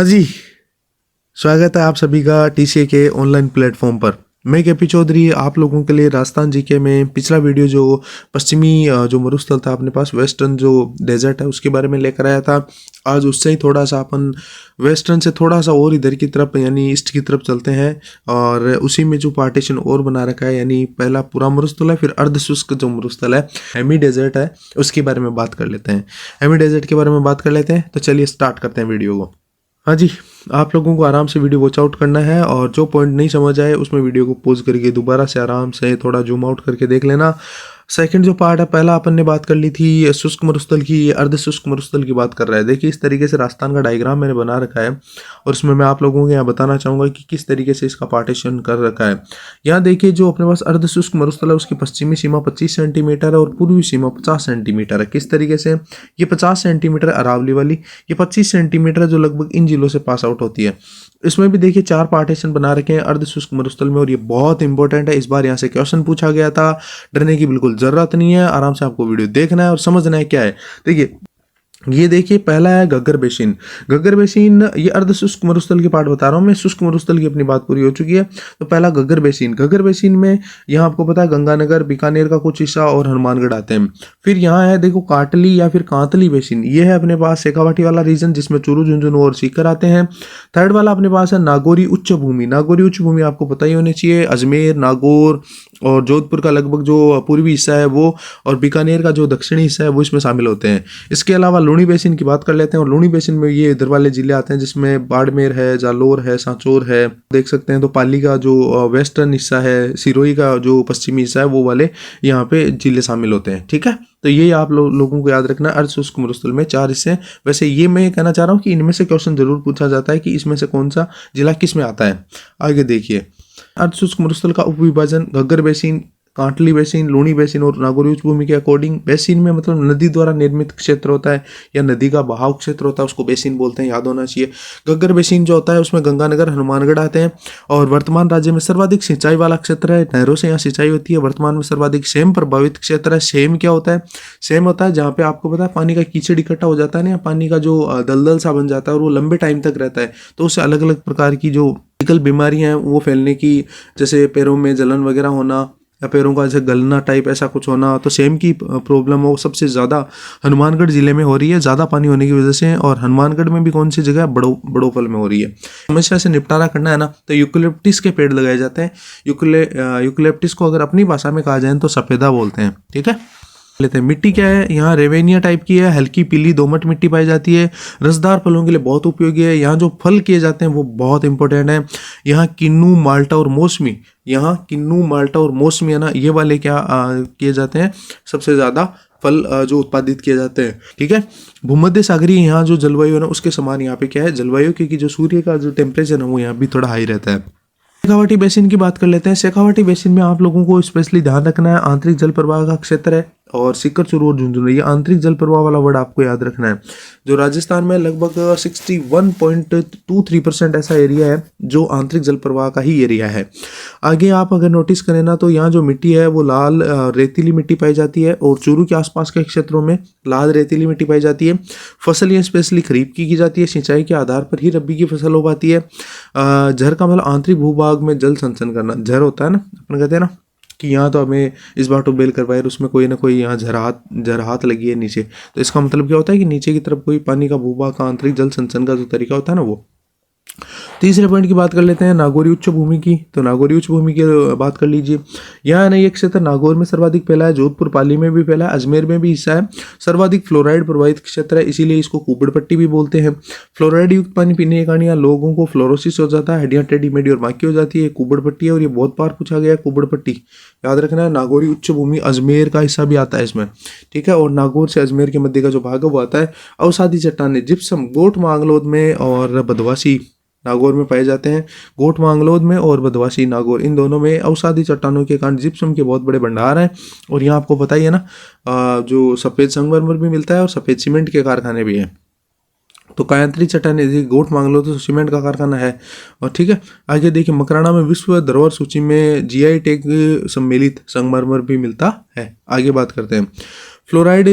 हाँ जी, स्वागत है आप सभी का टीसीए के ऑनलाइन प्लेटफॉर्म पर। मैं केपी चौधरी आप लोगों के लिए राजस्थान जीके में पिछला वीडियो जो पश्चिमी जो मरुस्थल था अपने पास वेस्टर्न जो डेजर्ट है उसके बारे में लेकर आया था। आज उससे ही थोड़ा सा अपन वेस्टर्न से थोड़ा सा और इधर की तरफ यानी ईस्ट की तरफ चलते हैं और उसी में जो पार्टीशन और बना रखा है यानी पहला पूरा मरुस्थल है, फिर अर्ध शुष्क जो मरुस्थल है हेमी डेजर्ट है उसके बारे में बात कर लेते हैं। हेमी डेजर्ट के बारे में बात कर लेते हैं, तो चलिए स्टार्ट करते हैं वीडियो को। हाँ जी, आप लोगों को आराम से वीडियो वॉच आउट करना है और जो पॉइंट नहीं समझ आए उसमें वीडियो को पॉज करके दोबारा से आराम से थोड़ा जूम आउट करके देख लेना। सेकंड जो पार्ट है, पहला अपन ने बात कर ली थी शुष्क मरुस्थल की, ये अर्ध शुष्क मरुस्थल की बात कर रहा है। देखिए इस तरीके से राजस्थान का डायग्राम मैंने बना रखा है और इसमें मैं आप लोगों को यहाँ बताना चाहूँगा कि किस तरीके से इसका पार्टीशन कर रखा है। यहाँ देखिए जो अपने पास अर्ध शुष्क मरुस्थल है उसकी पश्चिमी सीमा 25 सेंटीमीटर है और पूर्वी सीमा 50 सेंटीमीटर है। किस तरीके से, ये 50 सेंटीमीटर अरावली वाली, ये 25 सेंटीमीटर जो लगभग इन जिलों से पास आउट होती है। इसमें भी देखिए 4 पार्टीशन बना रखे हैं अर्ध शुष्क मरुस्थल में और ये बहुत इंपॉर्टेंट है। इस बार यहाँ से क्वेश्चन पूछा गया था, डरने की बिल्कुल जरूरत नहीं है, आराम से आपको वीडियो देखना है और समझना है क्या है। देखिए ये देखिए पहला है घग्गर बेसिन। घग्गर बेसिन ये अर्ध शुष्क मरुस्थल के पार्ट बता रहा हूँ मैं, शुष्क मरुस्थल की अपनी बात पूरी हो चुकी है। तो पहला घग्गर बेसिन, घग्गर बेसिन में यहाँ आपको पता है गंगानगर बीकानेर का कुछ हिस्सा और हनुमानगढ़ आते हैं। फिर यहाँ है देखो काटली या फिर कांतली बेसिन, ये है अपने पास शेखावाटी वाला रीजन जिसमें चूरू झुंझुनू और सीकर आते हैं। थर्ड वाला अपने पास है नागौरी उच्च भूमि। नागौरी उच्च भूमि आपको पता ही होनी चाहिए, अजमेर नागौर और जोधपुर का लगभग जो पूर्वी हिस्सा है वो और बीकानेर का जो दक्षिणी हिस्सा है वो इसमें शामिल होते हैं। इसके अलावा लूणी बेसिन की बात कर लेते हैं और लूणी बेसिन में ये इधर वाले जिले आते हैं जिसमें बाड़मेर है, जालोर है, सांचौर है, देख सकते हैं। तो पाली का जो वेस्टर्न हिस्सा है, सिरोही का जो पश्चिमी हिस्सा है वो वाले यहाँ पे जिले शामिल होते हैं। ठीक है, तो ये आप लोगों को याद रखना। अर्ध शुष्क मरुस्थल में 4 हिस्से। वैसे ये मैं कहना चाह रहा हूँ कि इनमें से क्वेश्चन जरूर पूछा जाता है कि इसमें से कौन सा जिला किस में आता है। आगे देखिए अर्ध शुष्क मरुस्थल का उपविभाजन Ghaggar basin, Kantli basin, Luni basin और नागौरी उच्च भूमि के अकॉर्डिंग। बेसिन में मतलब नदी द्वारा निर्मित क्षेत्र होता है या नदी का बहाव क्षेत्र होता है, उसको बेसिन बोलते हैं, याद होना चाहिए। घग्गर बेसिन जो होता है उसमें गंगानगर हनुमानगढ़ आते हैं और वर्तमान राज्य में सर्वाधिक सिंचाई वाला क्षेत्र है, नहरों से यहाँ सिंचाई होती है। वर्तमान में सर्वाधिक सेम प्रभावित क्षेत्र है। सेम क्या होता है, सेम होता है जहाँ पे आपको पता है पानी का कीचड़ इकट्ठा हो जाता है ना, पानी का जो दलदल सा बन जाता है और वो लंबे टाइम तक रहता है, तो उससे अलग अलग प्रकार की जो बीमारियां हैं वो फैलने की, जैसे पैरों में जलन वगैरह होना या पैरों का जैसे गलना टाइप ऐसा कुछ होना, तो सेम की प्रॉब्लम वो सबसे ज़्यादा हनुमानगढ़ जिले में हो रही है, ज़्यादा पानी होने की वजह से। और हनुमानगढ़ में भी कौन सी जगह, बड़ोपल में हो रही है। समस्या से निपटारा करना है ना, तो यूकलिप्टिस के पेड़ लगाए जाते हैं। यूकलिप्टिस को अगर अपनी भाषा में कहा जाए तो सफेदा बोलते हैं। ठीक है, लेते हैं। मिट्टी क्या है, यहाँ रेवेनिया टाइप की है, हल्की पीली दोमट मिट्टी पाई जाती है। रसदार फलों के लिए बहुत उपयोगी है। यहाँ जो फल किए जाते हैं वो बहुत इंपॉर्टेंट है। यहाँ किन्नू, माल्टा और मौसमी, यहाँ किन्नू, माल्टा और मौसमी है ना, ये वाले क्या किए जाते हैं, सबसे ज़्यादा फल जो उत्पादित किए जाते हैं। ठीक है, भूमध्य सागरीय यहाँ जो जलवायु है ना उसके समान यहाँ पे क्या है जलवायु, क्योंकि जो सूर्य का जो टेम्परेचर है वो यहाँ भी थोड़ा हाई रहता है। शेखावाटी बेसिन की बात कर लेते हैं। शेखावाटी बेसिन में आप लोगों को स्पेशली ध्यान रखना है, आंतरिक जल प्रवाह का क्षेत्र है और सीकर, चूरू और झुंझुनू, ये आंतरिक जल प्रवाह वाला वर्ड आपको याद रखना है। जो राजस्थान में लगभग 61.23% ऐसा एरिया है जो आंतरिक जल प्रवाह का ही एरिया है। आगे आप अगर नोटिस करें ना, तो यहाँ जो मिट्टी है वो लाल रेतीली मिट्टी पाई जाती है और चूरू के आसपास के क्षेत्रों में लाल रेतीली मिट्टी पाई जाती है। फसल यहाँ स्पेशली खरीफ की जाती है, सिंचाई के आधार पर ही रबी की फसल हो पाती है। झर का मतलब आंतरिक भूभाग में जल संचयन करना। झर होता है ना, अपन कहते हैं ना कि यहाँ तो हमें इस बार तो बेल करवाए, उसमें कोई ना कोई यहाँ झरहात लगी है नीचे, तो इसका मतलब क्या होता है कि नीचे की तरफ कोई पानी का भूभाग का आंतरिक जल संचयन का जो तरीका होता है ना वो। तीसरे पॉइंट की बात कर लेते हैं नागौरी उच्च भूमि की। तो नागौरी उच्च भूमि की बात कर लीजिए। यहाँ ना ये क्षेत्र नागौर में सर्वाधिक फैला है, जोधपुर पाली में भी फैला है, अजमेर में भी हिस्सा है। सर्वाधिक फ्लोराइड प्रभावित क्षेत्र है, इसीलिए इसको कुबड़ पट्टी भी बोलते हैं। फ्लोराइड युक्त पानी पीने के कारण यहाँ लोगों को फ्लोरोसिस हो जाता है, हड्डियाँ टेढ़ी मेढ़ी और बाकी हो जाती है। कुबड़ पट्टी है और ये बहुत बार पूछा गया है कुबड़ पट्टी, याद रखना है। नागौरी उच्च भूमि अजमेर का हिस्सा भी आता है इसमें। ठीक है, और नागौर से अजमेर के मध्य का जो भाग है वो आता है। अवसादी चट्टानें जिप्सम गोठ मांगलोद में और बदवासी नागौर में पाए जाते हैं। गोठ मांगलोद में और बदवासी नागौर, इन दोनों में अवसादी चट्टानों के कारण जिप्सम के बहुत बड़े भंडार हैं। और यहाँ आपको पता ही है ना, जो सफ़ेद संगमरमर भी मिलता है और सफ़ेद सीमेंट के कारखाने भी हैं। तो कायंत्री चट्टानें गोठ मांगलोद तो सीमेंट का कारखाना है। और ठीक है, आगे देखिए मकराना में विश्व धरोहर सूची में GI टैग सम्मिलित संगमरमर भी मिलता है। आगे बात करते हैं। फ्लोराइड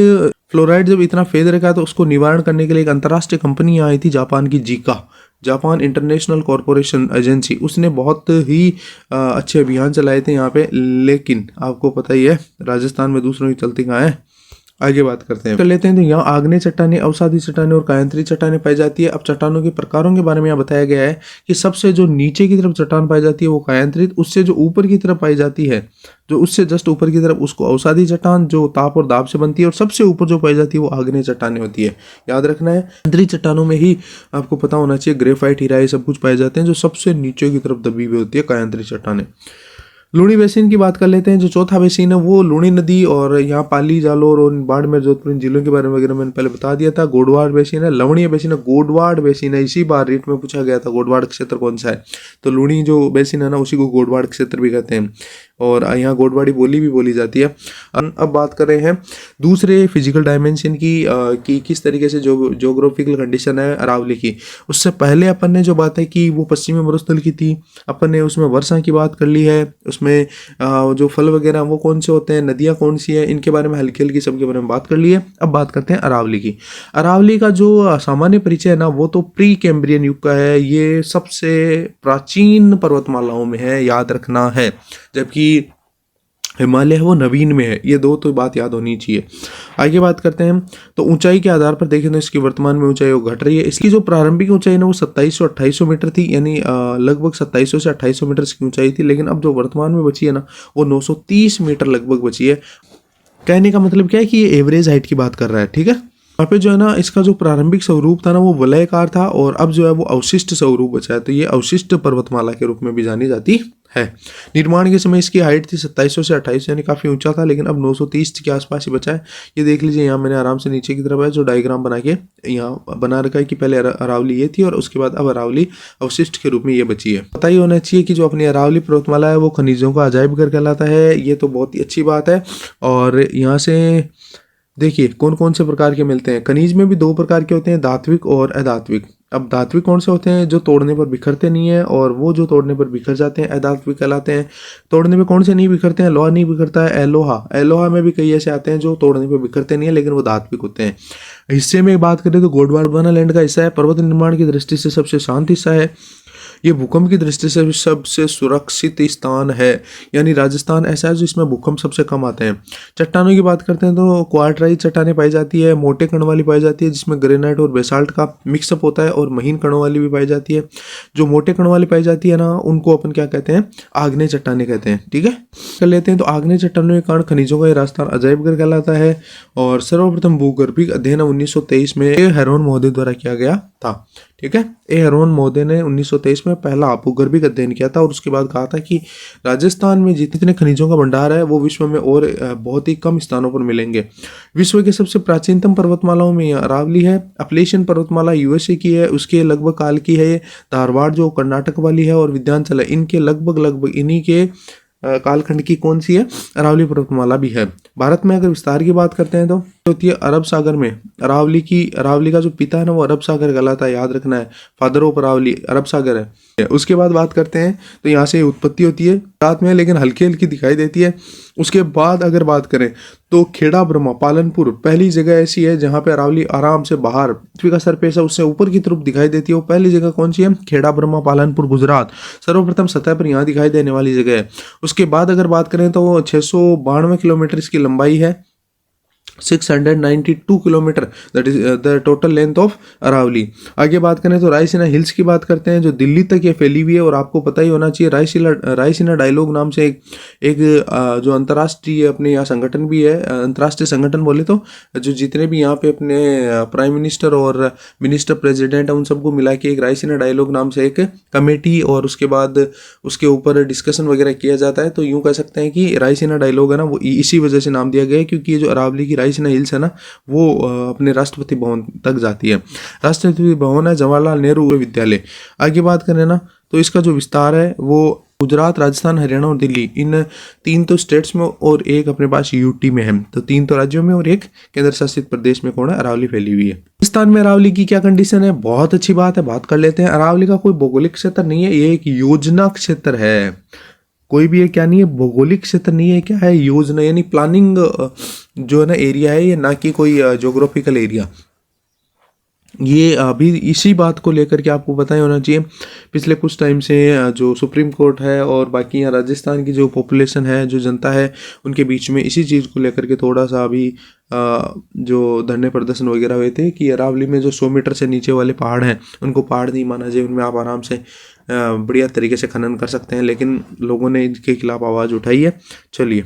फ्लोराइड जब इतना फेल रखा तो उसको निवारण करने के लिए एक अंतर्राष्ट्रीय कंपनी आई थी जापान की, Zika, Japan international corporation agency. उसने बहुत ही अच्छे अभियान चलाए थे यहाँ पे, लेकिन आपको पता ही है राजस्थान में दूसरों की चलती कहाँ है। आगे बात करते हैं, कर लेते हैं। तो यहाँ आग्नेय चट्टानें, अवसादी चट्टानें और कायांतरी चट्टानें पाई जाती है। अब चट्टानों के प्रकारों के बारे में यहाँ बताया गया है कि सबसे जो नीचे की तरफ चट्टान पाई जाती है वो कायांतरित, उससे जो ऊपर की तरफ पाई जाती है, जो उससे जस्ट ऊपर की तरफ, उसको अवसादी चट्टान, जो ताप और दाब से बनती है, और सबसे ऊपर जो पाई जाती है वो आग्नेय चट्टानें होती है। याद रखना है, कायांतरी चट्टानों में ही आपको पता होना चाहिए ग्रेफाइट, हीरा, ये सब कुछ पाए जाते हैं, जो सबसे नीचे की तरफ दबी हुई होती है कायांतरी चट्टानें। लूणी बेसिन की बात कर लेते हैं। जो चौथा बेसिन है वो लूणी नदी और यहाँ पाली, जालोर और बाड़मेर, जोधपुर, इन जिलों के बारे में वगैरह मैंने पहले बता दिया था। गोडवाड़ बेसिन है, लवणीय बेसिन है, गोडवाड़ बेसिन है। इसी बार रीट में पूछा गया था गोडवाड़ क्षेत्र कौन सा है, तो लूणी जो बेसिन है ना उसी को गोडवाड़ क्षेत्र भी कहते हैं, और यहाँ गोडवाड़ी बोली भी बोली जाती है। अब बात कर रहे हैं दूसरे फिजिकल डायमेंशन की कि किस तरीके से जो जोग्राफिकल कंडीशन है अरावली की। उससे पहले अपन ने जो बात है कि वो पश्चिमी मरुस्थल की थी, अपन ने उसमें वर्षा की बात कर ली है, उसमें जो फल वगैरह वो कौन से होते हैं, नदियाँ कौन सी है, इनके बारे में हल्की हल्की सबके बारे में बात कर ली है। अब बात करते हैं अरावली की। अरावली का जो सामान्य परिचय है ना वो तो प्री कैम्ब्रियन युग का है, ये सबसे प्राचीन पर्वतमालाओं में है, याद रखना है, जबकि हिमालय है वो नवीन में है। ये दो तो बात याद होनी चाहिए। आगे बात करते हैं, तो ऊंचाई के आधार पर देखें तो इसकी वर्तमान में ऊंचाई वो घट रही है। इसकी जो प्रारंभिक ऊंचाई है ना वो 2700-2800 मीटर थी, यानी लगभग 2700 से 2800 मीटर की ऊंचाई थी, लेकिन अब जो वर्तमान में बची है ना वो 930 मीटर लगभग बची है। कहने का मतलब क्या है कि ये एवरेज हाइट की बात कर रहा है, ठीक है। यहाँ पे जो है ना इसका जो प्रारंभिक स्वरूप था ना वो वलयकार था, और अब जो है वो अवशिष्ट स्वरूप बचा है, तो ये अवशिष्ट पर्वतमाला के रूप में भी जानी जाती है। निर्माण के समय इसकी हाइट थी 2700 से 2800, यानी काफ़ी ऊंचा था, लेकिन अब 930 के आसपास ही बचा है। ये देख लीजिए, यहाँ मैंने आराम से नीचे की तरफ है जो डायग्राम बना के यहाँ बना रखा है कि पहले अरावली ये थी और उसके बाद अब अरावली अवशिष्ट के रूप में ये बची है। पता ही होना चाहिए कि जो अपनी अरावली पर्वतमाला है वो खनिजों का अजायब घर कहलाता है, ये तो बहुत ही अच्छी बात है। और यहाँ से देखिए कौन कौन से प्रकार के मिलते हैं। खनिज में भी दो प्रकार के होते हैं, धात्विक और अधात्विक। अब धात्विक कौन से होते हैं, जो तोड़ने पर बिखरते नहीं है, और वो जो तोड़ने पर बिखर जाते हैं अधात्विक कहलाते हैं। तोड़ने में कौन से नहीं बिखरते हैं, लोहा नहीं बिखरता है, एलोहा। एलोहा में भी कई ऐसे आते हैं जो तोड़ने पर बिखरते नहीं है, लेकिन वो धात्विक होते हैं। हिस्से में बात करें तो गोंडवाना लैंड का हिस्सा है, पर्वत निर्माण की दृष्टि से सबसे शांत हिस्सा है। ये भूकंप की दृष्टि से भी सबसे सुरक्षित स्थान है, यानी राजस्थान ऐसा है जिसमें भूकंप सबसे कम आते हैं। चट्टानों की बात करते हैं तो क्वार्टराइज चट्टानें पाई जाती है, मोटे कण वाली पाई जाती है जिसमें ग्रेनाइट और बेसाल्ट का मिक्सअप होता है, और महीन कणों वाली भी पाई जाती है। जो मोटे कण वाली पाई जाती है ना उनको अपन क्या कहते हैं, आग्नेय चट्टानें कहते हैं, ठीक है। कर लेते हैं, तो आग्नेय चट्टानों के कारण खनिजों का राजस्थान अजायब घर कहलाता है। और सर्वप्रथम भूगर्भिक अध्ययन 1923 में हेरोन महोदय द्वारा किया गया था, ठीक है। हेरोन महोदय ने 1923 में पहला भूगर्भिक अध्ययन किया था, और उसके बाद कहा था कि राजस्थान में जितने खनिजों का भंडार है वो विश्व में और बहुत ही कम स्थानों पर मिलेंगे। विश्व के सबसे प्राचीनतम पर्वतमालाओं में अरावली है। अपलेशियन पर्वतमाला यूएसए की है, उसके लगभग काल की है। धारवाड़ जो कर्नाटक वाली है और विंध्याचल है, इनके लगभग इन्हीं के कालखंड की कौन सी है, अरावली पर्वतमाला भी है। भारत में अगर विस्तार की बात करते हैं तो होती है अरब सागर में। अरावली का जो पिता है ना वो अरब सागर कहलाता है, याद रखना है, फादर ऑफ अरावली अरब सागर है। उसके बाद बात करते हैं तो यहाँ से उत्पत्ति होती है, रात में लेकिन हल्की हल्की दिखाई देती है। उसके बाद अगर बात करें तो खेड़ा ब्रह्मा पालनपुर पहली जगह ऐसी है जहाँ पे अरावली आराम से बाहर पृथ्वी का सरफेस है उससे ऊपर की तरफ दिखाई देती है। वो पहली जगह कौन सी है, खेड़ा ब्रह्मा पालनपुर गुजरात, सर्वप्रथम सतह पर यहाँ दिखाई देने वाली जगह है। उसके बाद अगर बात करें तो 692 किलोमीटर इसकी लंबाई है, 692 kilometre, that is the total length of Aravalli. आगे बात करें तो रायसीना हिल्स की बात करते हैं जो दिल्ली तक ये फैली हुई है। और आपको पता ही होना चाहिए रायसीना डायलॉग नाम से एक जो अंतर्राष्ट्रीय अपने यहाँ संगठन भी है, अंतर्राष्ट्रीय संगठन बोले तो जो जितने भी यहाँ पे अपने प्राइम मिनिस्टर और मिनिस्टर प्रेसिडेंट है उन सबको मिला के एक रायसीना डायलॉग नाम से एक कमेटी, और उसके बाद उसके ऊपर डिस्कशन वगैरह किया जाता है। तो यूँ कह सकते हैं कि रायसीना डायलॉग है ना वो इसी वजह से नाम दिया गया है, क्योंकि ये जो अरावली की रायसीना हिल्स है ना वो अपने राष्ट्रपति भवन तक जाती है। राष्ट्रपति भवन है जवाहरलाल नेहरू विद्यालय। आगे बात करें ना तो इसका जो विस्तार है वो गुजरात, राजस्थान, हरियाणा और दिल्ली, इन 3 तो स्टेट्स में और एक अपने पास यूटी में है। तो 3 तो राज्यों में और एक केंद्र शासित प्रदेश में कौन है, अरावली फैली हुई है। राजस्थान में अरावली की क्या कंडीशन है, बहुत अच्छी बात है, बात कर लेते हैं। अरावली का कोई भौगोलिक क्षेत्र नहीं है, ये एक योजना क्षेत्र है। कोई भी ये क्या नहीं है, भौगोलिक क्षेत्र नहीं है, क्या है, योजना यानी प्लानिंग जो है ना एरिया है ये, ना कि कोई ज्योग्राफिकल एरिया। ये अभी इसी बात को लेकर के आपको पता ही होना चाहिए, पिछले कुछ टाइम से जो सुप्रीम कोर्ट है और बाकी यहाँ राजस्थान की जो पॉपुलेशन है, जो जनता है, उनके बीच में इसी चीज़ को लेकर के थोड़ा सा अभी जो धरने प्रदर्शन वगैरह हुए थे कि अरावली में जो 100 मीटर से नीचे वाले पहाड़ हैं उनको पहाड़ नहीं माना जाए, उनमें आप आराम से बढ़िया तरीके से खनन कर सकते हैं, लेकिन लोगों ने इनके खिलाफ आवाज़ उठाई है। चलिए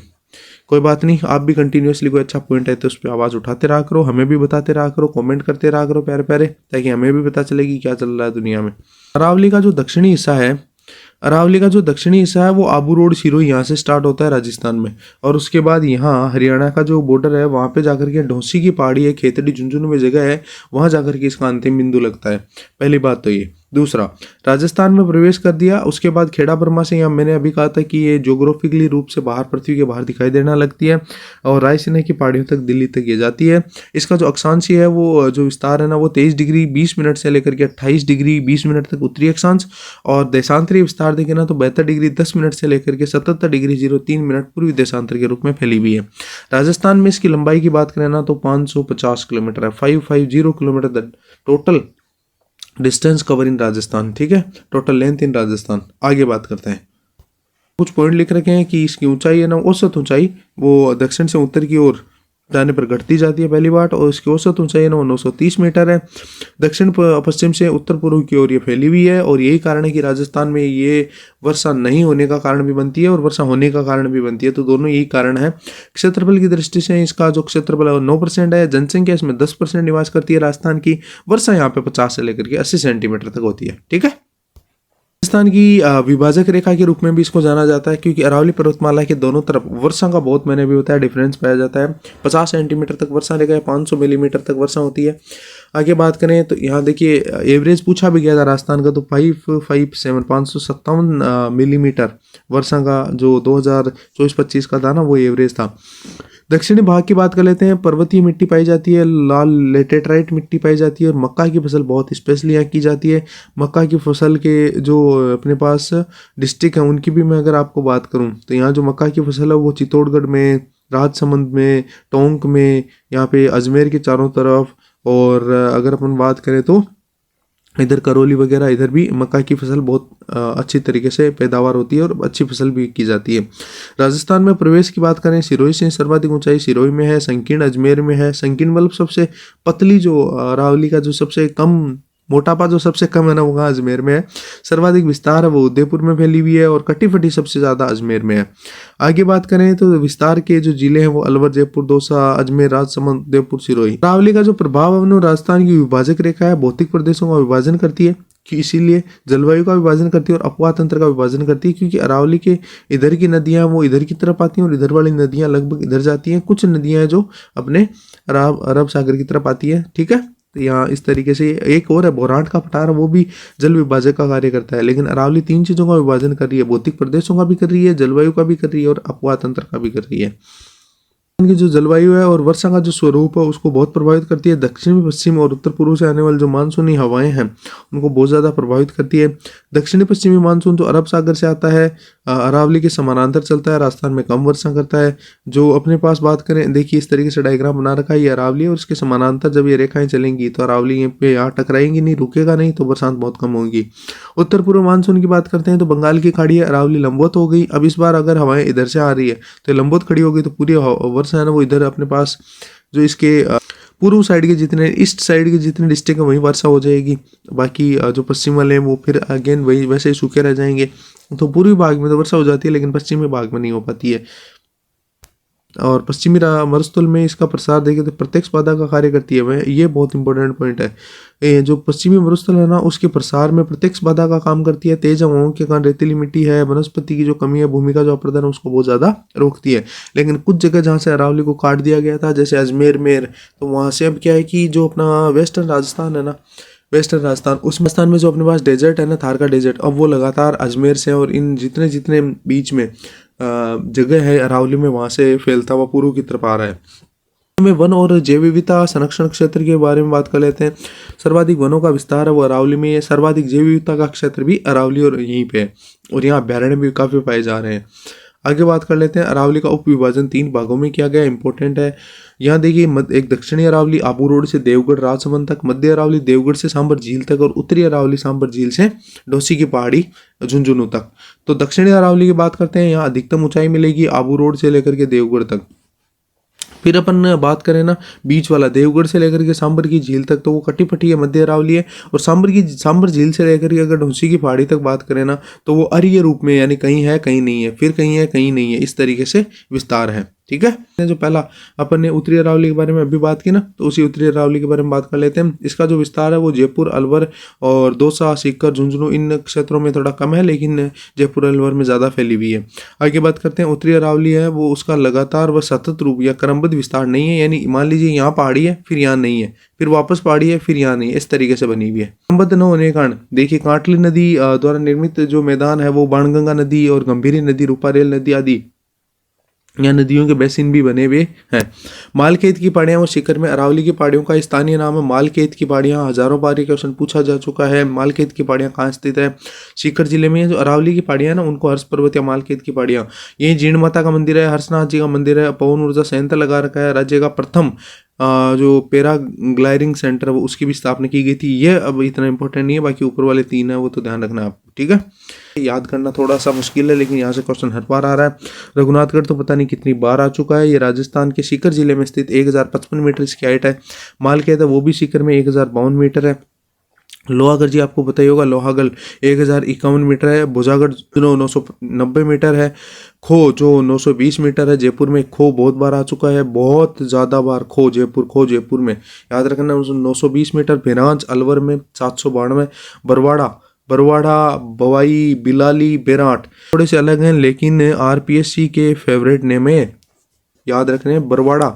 कोई बात नहीं, आप भी कंटिन्यूसली कोई अच्छा पॉइंट है तो उस पर आवाज़ उठाते रहा करो, हमें भी बताते रहा करो, कमेंट करते रहा करो प्यारे प्यारे, ताकि हमें भी पता चले कि क्या चल रहा है दुनिया में। अरावली का जो दक्षिणी हिस्सा है, अरावली का जो दक्षिणी हिस्सा है वो आबू रोड सिरोही यहाँ से स्टार्ट होता है राजस्थान में, और उसके बाद यहाँ हरियाणा का जो बॉर्डर है वहाँ पे जाकर के ढौसी की पहाड़ी है, खेतड़ी झुंझुनू में जगह है, वहाँ जाकर के इसका अंतिम बिंदु लगता है। पहली बात तो ये। दूसरा, राजस्थान में प्रवेश कर दिया, उसके बाद खेड़ा बर्मा से, यहाँ मैंने अभी कहा था कि ये ज्योग्राफिकली रूप से बाहर, पृथ्वी के बाहर दिखाई देना लगती है, और रायसीना की पहाड़ियों तक, दिल्ली तक ये जाती है। इसका जो अक्षांश है वो जो विस्तार है ना वो 23 डिग्री 20 मिनट से लेकर के 28 डिग्री 20 मिनट तक उत्तरी अक्षांश, और देशांतरी विस्तार देखें ना तो 72 डिग्री 10 मिनट से लेकर के 77 डिग्री 03 मिनट पूर्वी देशांतर के रूप में फैली हुई है। राजस्थान में इसकी लंबाई की बात करें ना तो 550 किलोमीटर है, 550 kilometre total distance cover in Rajasthan. ठीक है, टोटल लेंथ इन राजस्थान। आगे बात करते हैं, कुछ पॉइंट लिख रखे हैं कि इसकी ऊंचाई है ना, औसत ऊंचाई वो दक्षिण से उत्तर की ओर जाने पर घटती जाती है पहली बात, और इसकी औसत ऊंचाई है ना वो 930 मीटर है। दक्षिण पश्चिम से उत्तर पूर्व की ओर ये फैली हुई है, और यही कारण है कि राजस्थान में ये वर्षा नहीं होने का कारण भी बनती है और वर्षा होने का कारण भी बनती है, तो दोनों यही कारण है। क्षेत्रफल की दृष्टि से इसका जो क्षेत्रफल है वो 9% है, जनसंख्या इसमें 10% निवास करती है राजस्थान की, वर्षा यहाँ पे 50 से लेकर के 80 सेंटीमीटर तक होती है। ठीक है, राजस्थान की विभाजक रेखा के रूप में भी इसको जाना जाता है, क्योंकि अरावली पर्वतमाला के दोनों तरफ वर्षा का बहुत, मैंने भी बताया, डिफरेंस पाया जाता है। 50 सेंटीमीटर तक वर्षा लेकर 500 मिलीमीटर तक वर्षा होती है। आगे बात करें तो यहाँ देखिए एवरेज पूछा भी गया था राजस्थान का, तो 557 मिलीमीटर वर्षा का जो 2024-25 का था ना वो एवरेज था। दक्षिणी भाग की बात कर लेते हैं, पर्वतीय मिट्टी पाई जाती है, लाल लेटेराइट मिट्टी पाई जाती है, और मक्का की फसल बहुत स्पेशली यहाँ की जाती है। मक्का की फसल के जो अपने पास डिस्ट्रिक्ट हैं उनकी भी मैं अगर आपको बात करूं तो यहाँ जो मक्का की फसल है वो चित्तौड़गढ़ में, राजसमंद में, टोंक में, यहाँ पे अजमेर के चारों तरफ, और अगर अपन बात करें तो इधर करौली वगैरह, इधर भी मक्का की फसल बहुत अच्छी तरीके से पैदावार होती है और अच्छी फसल भी की जाती है। राजस्थान में प्रवेश की बात करें, सिरोही से सर्वाधिक ऊंचाई सिरोही में है, संकीर्ण अजमेर में है। संकीर्ण मतलब सबसे पतली, जो अरावली का जो सबसे कम मोटापा जो सबसे कम है ना वो अजमेर में है। सर्वाधिक विस्तार है वो उदयपुर में फैली हुई है, और कटी फटी सबसे ज़्यादा अजमेर में है। आगे बात करें तो विस्तार के जो जिले हैं वो अलवर, जयपुर, दौसा, अजमेर, राजसमंद, उदयपुर, सिरोही। अरावली का जो प्रभाव है वो राजस्थान की विभाजक रेखा है, भौतिक प्रदेशों का विभाजन करती है, कि इसीलिए जलवायु का विभाजन करती है और अपवाह तंत्र का विभाजन करती है, क्योंकि अरावली के इधर की नदियां वो इधर की तरफ आती हैं और इधर वाली नदियां लगभग इधर जाती हैं। कुछ नदियां जो अपने अरब सागर की तरफ आती है। ठीक है, तो यहाँ इस तरीके से एक और है बोरांट का पठार, वो भी जल विभाजक का कार्य करता है, लेकिन अरावली 3 चीज़ों का विभाजन कर रही है, भौतिक प्रदेशों का भी कर रही है, जलवायु का भी कर रही है, और अपवाह तंत्र का भी कर रही है। की जो जलवायु है और वर्षा का जो स्वरूप है उसको बहुत प्रभावित करती है। दक्षिणी पश्चिम और उत्तर पूर्व से आने वाली जो मानसूनी हवाएं हैं उनको बहुत ज़्यादा प्रभावित करती है। दक्षिणी पश्चिमी मानसून जो अरब सागर से आता है, अरावली के समानांतर चलता है, राजस्थान में कम वर्षा करता है। जो अपने पास बात करें, देखिए इस तरीके से डायग्राम बना रखा है, ये अरावली और उसके समानांतर जब ये रेखाएं चलेंगी तो अरावली पे यहाँ टकराएंगी नहीं, रुकेगा नहीं, तो बरसात बहुत कम होगी। उत्तर पूर्व मानसून की बात करते हैं तो बंगाल की खाड़ी है, अरावली लंबवत हो गई। अब इस बार अगर हवाएं इधर से आ रही है तो लंबवत खड़ी हो गई, तो पूरी वर्षा है ना वो इधर अपने पास जो इसके पूर्व साइड के जितने, ईस्ट साइड के जितने डिस्ट्रिक्ट हैं वहीं वर्षा हो जाएगी। बाकी जो पश्चिम वाले हैं वो फिर अगेन वही वैसे ही सूखे रह जाएंगे। तो पूर्वी भाग में तो वर्षा हो जाती है लेकिन पश्चिमी भाग में नहीं हो पाती है। और पश्चिमी मरुस्थल में इसका प्रसार देखें तो प्रत्यक्ष बाधा का कार्य करती है। वह ये बहुत इंपॉर्टेंट पॉइंट है। जो पश्चिमी मरुस्थल है ना उसके प्रसार में प्रत्यक्ष बाधा का काम करती है। तेज हवाओं के कारण रेतीली मिट्टी है, वनस्पति की जो कमी है, भूमि का जो अपर्दन है उसको बहुत ज़्यादा रोकती है। लेकिन कुछ जगह जहाँ से अरावली को काट दिया गया था जैसे अजमेर में, तो वहाँ से अब क्या है कि जो अपना वेस्टर्न राजस्थान है ना, वेस्टर्न राजस्थान, उस राजस्थान में जो अपने पास डेजर्ट है ना, थार का डेजर्ट, अब वो लगातार अजमेर से और इन जितने जितने बीच में जगह है अरावली में वहाँ से फैलता हुआ पूर्व की तरफ आ रहा है। में वन और जैव विविधता संरक्षण क्षेत्र के बारे में बात कर लेते हैं। सर्वाधिक वनों का विस्तार है वो अरावली में है। सर्वाधिक जैव विविधता का क्षेत्र भी अरावली और यहीं पे है, और यहाँ अभ्यारण्य भी काफी पाए जा रहे हैं। आगे बात कर लेते हैं। अरावली का उप विभाजन 3 भागों में किया गया, इंपॉर्टेंट है। यहाँ देखिए, एक दक्षिणी अरावली आबू रोड से देवगढ़ राजसमंद तक, मध्य अरावली देवगढ़ से सांबर झील तक, और उत्तरी अरावली सांबर झील से डोसी की पहाड़ी झुंझुनू तक। तो दक्षिणी अरावली की बात करते हैं, यहाँ अधिकतम ऊंचाई मिलेगी आबू रोड से लेकर के देवगढ़ तक। फिर अपन बात करें ना बीच वाला, देवगढ़ से लेकर के सांबर की झील तक, तो वो कटी पट्टी है, मध्य अरावली है। और सांबर झील से लेकर के अगर ढोसी की पहाड़ी तक बात करें ना, तो वो अरीय रूप में, यानी कहीं है कहीं नहीं है, फिर कहीं है कहीं नहीं है, इस तरीके से विस्तार है। ठीक है, जो पहला अपन ने उत्तरी अरावली के बारे में अभी बात की ना, तो उसी उत्तरी अरावली के बारे में बात कर लेते हैं। इसका जो विस्तार है वो जयपुर, अलवर और दौसा, सीकर, झुंझुनू इन क्षेत्रों में थोड़ा कम है, लेकिन जयपुर अलवर में ज़्यादा फैली हुई है। आगे बात करते हैं। उत्तरी अरावली है वो, उसका लगातार व सतत रूप या क्रमबद्ध विस्तार नहीं है, यानी मान लीजिए यहाँ पहाड़ी है फिर यहाँ नहीं है, फिर वापस पहाड़ी है फिर यहाँ नहीं है, इस तरीके से बनी हुई है। क्रमबद्ध न होने के कारण देखिए, कांटली नदी द्वारा निर्मित जो मैदान है वो बाणगंगा नदी और गंभीरी नदी, रूपारेल नदी आदि यहाँ नदियों के बेसिन भी बने हुए हैं। मालखेत की पहाड़ियाँ और सीकर में अरावली की पहाड़ियों का स्थानीय नाम है मालखेत की पहाड़ियाँ। हजारों बार ये क्वेश्चन पूछा जा चुका है। मालखेत की पहाड़ियाँ कहाँ स्थित है? सीकर जिले में। जो अरावली की पहाड़ियाँ ना, उनको हर्ष पर्वत या मालखेत की पहाड़ियाँ, यही जीर्ण माता का मंदिर है, हर्षनाथ जी का मंदिर है, पवन ऊर्जा संयंत्र लगा रखा है। राज्य का प्रथम जो पैराग्लाइडिंग सेंटर है वो उसकी भी स्थापना की गई थी। ये अब इतना इंपॉर्टेंट नहीं है, बाकी ऊपर वाले 3 है वो तो ध्यान रखना आपको। ठीक है, याद करना थोड़ा सा मुश्किल है, लेकिन यहाँ से क्वेश्चन हर बार आ रहा है। रघुनाथगढ़ तो पता नहीं कितनी बार आ चुका है। ये राजस्थान के सीकर जिले में स्थित 1055 मीटर इसकी हाइट है। मालखेत है वो भी सीकर में 1052 मीटर है। लोहागढ़ जी आपको पता ही होगा, लोहागढ़ 1051 मीटर है। भुजागढ़ 990 मीटर है। खो जो 920 मीटर है। जयपुर में खो बहुत बार आ चुका है, बहुत ज़्यादा बार खो जयपुर में याद रखना 920 मीटर। भिरांच अलवर में 792। बरवाड़ा, बवाई, बिलाली, बेराट थोड़े से अलग हैं, लेकिन आरपीएससी के फेवरेट नेम है, याद रखने। बरवाड़ा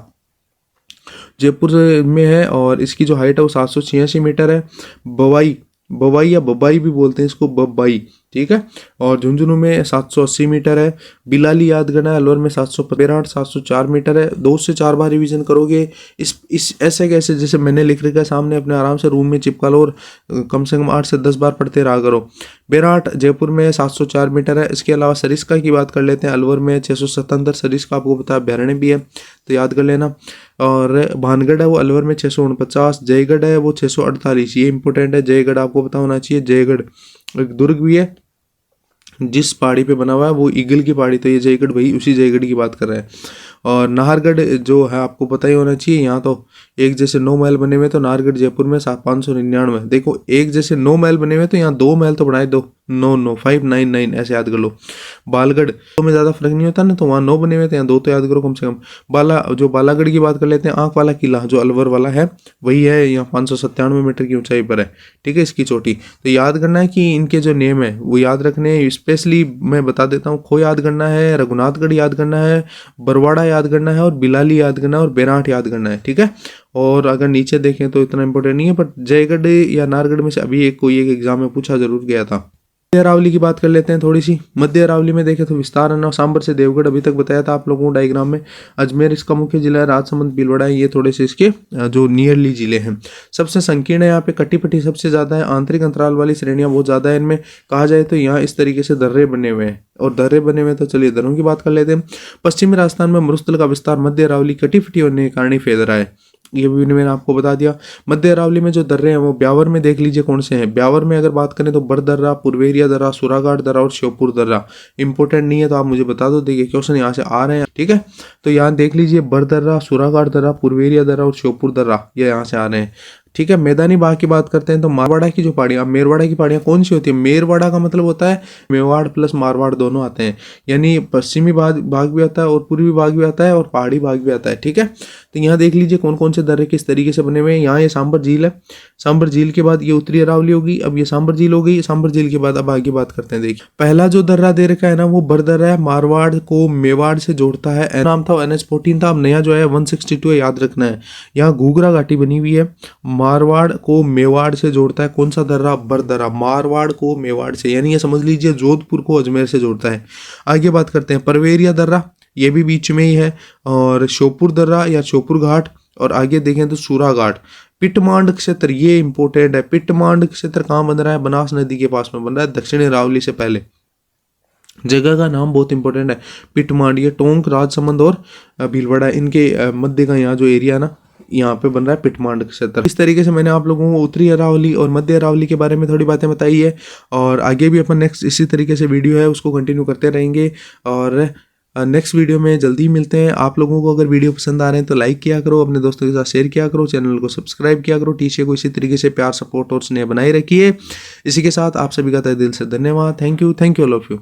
जयपुर में है और इसकी जो हाइट है वो 786 मीटर है। बवाई या बबाई भी बोलते हैं इसको, बबाई। ठीक है, और झुंझुनू में 780 मीटर है। बिलाली याद करना है, अलवर में 762, 704 मीटर है। 2 से 4 बार रिवीजन करोगे। इस ऐसे कैसे, जैसे मैंने लिख रखा है सामने, अपने आराम से रूम में चिपका लो और कम से कम 8 से 10 बार पढ़ते रहा करो। बेराट जयपुर में 704 मीटर है। इसके अलावा सरिस्का की बात कर लेते हैं, अलवर में 677। सरिस्का आपको पता है अभ्यारण्य भी है, तो याद कर लेना। और भानगढ़ है वो अलवर में 649। जयगढ़ है वो 648, ये इंपॉर्टेंट है, जयगढ़ आपको पता होना चाहिए। जयगढ़ एक दुर्ग भी है जिस पहाड़ी पे बना हुआ है वो ईगल की पहाड़ी, तो ये जयगढ़ वही उसी जयगढ़ की बात कर रहे हैं। और नाहरगढ़ जो है आपको पता ही होना चाहिए, यहाँ तो एक जैसे 9 महल बने हुए, तो नाहरगढ़ जयपुर में 599। देखो एक जैसे 9 महल बने हुए, तो यहाँ 2 महल तो बनाए, 599 ऐसे याद कर लो। बालगढ़ तो में ज़्यादा फर्क नहीं होता ना, तो वहाँ 9 बने हुए थे, यहाँ 2 तो याद करो कम से कम। बालागढ़ की बात कर लेते हैं, आंख वाला किला जो अलवर वाला है वही है, यहाँ 597 मीटर की ऊंचाई पर है। ठीक है, इसकी चोटी। तो याद करना है कि इनके जो नेम है वो याद रखने हैं। स्पेशली मैं बता देता हूँ, खो याद करना है, रघुनाथगढ़ याद करना है, बरवाड़ा याद करना है, और बिलाली याद करना है, और बेराट याद करना है। ठीक है, और अगर नीचे देखें तो इतना इंपॉर्टेंट नहीं है, पर जयगढ़ या नाहरगढ़ में से अभी कोई एक एग्जाम में पूछा जरूर गया था। मध्य अरावली की बात कर लेते हैं थोड़ी सी। मध्य अरावली में देखें तो विस्तार है ना, सांबर से देवगढ़ अभी तक बताया था आप लोगों को डायग्राम में। अजमेर इसका मुख्य जिला है, राजसमंद, भीलवाड़ा है, ये थोड़े से इसके जो नियरली जिले हैं। सबसे संकीर्ण है यहाँ पे, कटी पट्टी सबसे ज्यादा है, आंतरिक अंतराल वाली श्रेणियां बहुत ज्यादा है इनमें। कहा जाए तो यहाँ इस तरीके से दर्रे बने हुए हैं, और दर्रे बने हुए, तो चलिए दर्रों की बात कर लेते हैं। पश्चिमी राजस्थान में मरुस्थल का विस्तार मध्य अरावली कटी फटी होने के कारण ही फैल रहा है, ये भी मैंने आपको बता दिया। मध्य अरावली में जो दर्रे हैं वो ब्यावर में देख लीजिए कौन से हैं। ब्यावर में अगर बात करें तो बरदर्रा, पुरवेरिया दर्रा, सुराघाट दर्रा और श्योपुर दर्रा। इंपॉर्टेंट नहीं है तो आप मुझे बता दो, देखिए क्वेश्चन यहाँ से आ रहे हैं। ठीक है, तो यहाँ देख लीजिए बरदर्रा, सुराघाट दर्रा, पुरवेरिया दर्रा और श्योपुर दर्रा, ये यहाँ से आ रहे हैं। ठीक है, मैदानी भाग की बात करते हैं तो मारवाड़ा की जो पहाड़ियाँ, मेरवाड़ा की पहाड़ियाँ कौन सी होती है? मेरवाड़ा का मतलब होता है मेवाड़ प्लस मारवाड़ दोनों आते हैं, यानी पश्चिमी भाग भी आता है और पूर्वी भाग भी आता है और पहाड़ी भाग भी आता है। ठीक है, तो यहाँ देख लीजिए कौन कौन से दर्रे किस तरीके से बने हुए हैं। यहाँ ये सांबर झील है, सांबर झील के बाद ये उत्तरी अरावली होगी, अब ये सांबर झील हो गई। सांबर झील के बाद अब आगे बात करते हैं। देखिए पहला जो दर्रा दे रखा है ना वो बरदर्रा है, मारवाड़ को मेवाड़ से जोड़ता है। नाम था NH14 था, अब नया जो है 162 है, याद रखना है। यहाँ घूघरा घाटी बनी हुई है, मारवाड़ को मेवाड़ से जोड़ता है। कौन सा दर्रा? बरदर्रा, मारवाड़ को मेवाड़ से, यानी ये समझ लीजिए जोधपुर को अजमेर से जोड़ता है। आगे बात करते हैं परवेरिया दर्रा, ये भी बीच में ही है, और श्योपुर दर्रा या श्योपुर घाट और आगे देखें तो सूराघाट, पिटमांड क्षेत्र, ये इंपॉर्टेंट है। पिटमांड क्षेत्र कहाँ बन रहा है? बनास नदी के पास में बन रहा है, दक्षिणी अरावली से पहले। जगह का नाम बहुत इंपॉर्टेंट है, पिटमांड। ये टोंक, राजसमंद और भीलवाड़ा इनके मध्य का यहाँ जो एरिया ना, यहाँ पे बन रहा है पिटमांड क्षेत्र। इस तरीके से मैंने आप लोगों को उत्तरी अरावली और मध्य अरावली के बारे में थोड़ी बातें बताई है, और आगे भी अपन नेक्स्ट इसी तरीके से वीडियो है उसको कंटिन्यू करते रहेंगे। और नेक्स्ट वीडियो में जल्दी मिलते हैं। आप लोगों को अगर वीडियो पसंद आ रहे हैं तो लाइक किया करो, अपने दोस्तों के साथ शेयर किया करो, चैनल को सब्सक्राइब किया करो। टीसीए को इसी तरीके से प्यार, सपोर्ट और स्नेह बनाए रखिए। इसी के साथ आप सभी का तहे दिल से धन्यवाद। Thank you all of you.